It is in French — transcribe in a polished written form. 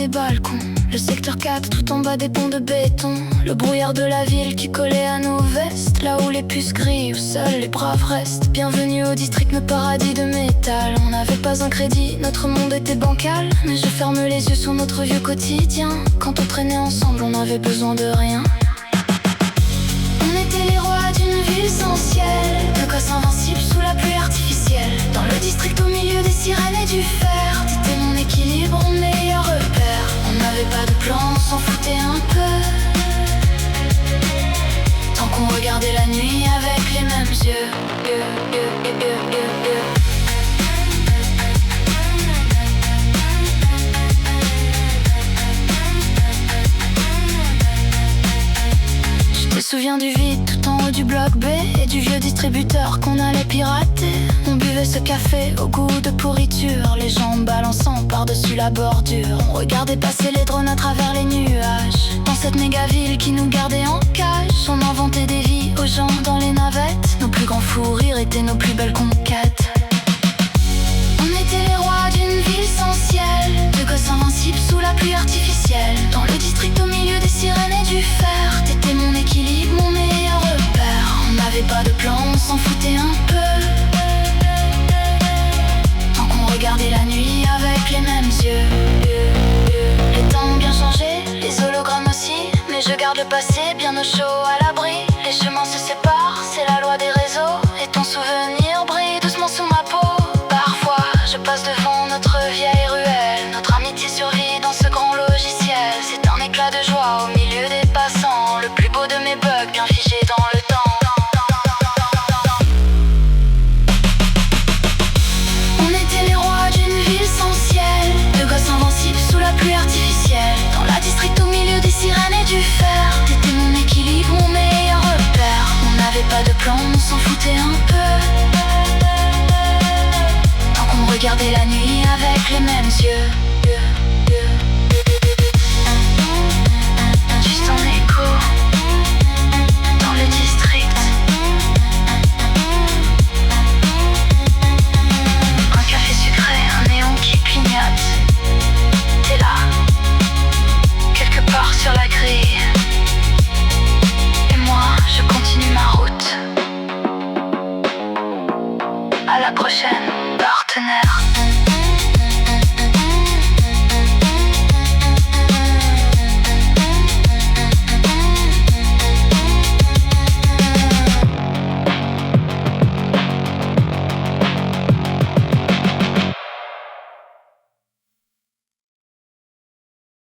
des balcons, le secteur 4 tout en bas des ponts de béton, le brouillard de la ville qui collait à nos vestes, là où les puces grillent, où seuls les braves restent. Bienvenue au district, nos paradis de métal. On n'avait pas un crédit, notre monde était bancal, mais je ferme les yeux sur notre vieux quotidien. Quand on traînait ensemble, on n'avait besoin de rien. On était les rois d'une ville sans ciel, de gosses invincibles sous la pluie artificielle. Dans le district au milieu des sirènes et du fer, t'étais mon équilibre, mon meilleur repère. On n'avait pas de plan, on s'en foutait un peu, tant qu'on regardait la nuit avec les mêmes yeux. Je me souviens du vide tout en haut du bloc B et du vieux distributeur qu'on allait pirater. On buvait ce café au goût de pourriture, les jambes balançant par-dessus la bordure. On regardait passer les drones à travers les nuages. Dans cette méga ville qui nous gardait en cage, on inventait des vies aux gens dans les navettes. Nos plus grands fous rires étaient nos plus belles conquêtes. On était les rois d'une ville sans ciel, de gosses invincibles sous la pluie artificielle. Dans le district au milieu des sirènes et du fer, t'étais mon équilibre, mon meilleur repère. On n'avait pas de plan, on s'en foutait un peu, tant qu'on regardait la nuit avec les mêmes yeux. Les temps ont bien changé, les hologrammes aussi, mais je garde le passé bien au chaud à l'abri. Les chemins se séparent, c'est la loi des réseaux, et ton souvenir brille doucement sous ma peau. Parfois je passe devant notre vieille ruelle, notre amitié survit dans ce grand logiciel. C'est un éclat de joie au milieu des passants, le plus beau de mes bugs bien figé dans le temps. On était les rois d'une ville sans ciel, de gosses invincibles sous la pluie artificielle. Dans la district au milieu des sirènes et du fer, t'étais mon équilibre, mon meilleur repère. On n'avait pas de plan, on s'en foutait un peu, tant qu'on regardait la nuit avec les mêmes yeux. Juste en écho dans le district, un café sucré, un néon qui clignote. T'es là, quelque part sur la grille, et moi je continue ma route. À la prochaine, partenaire.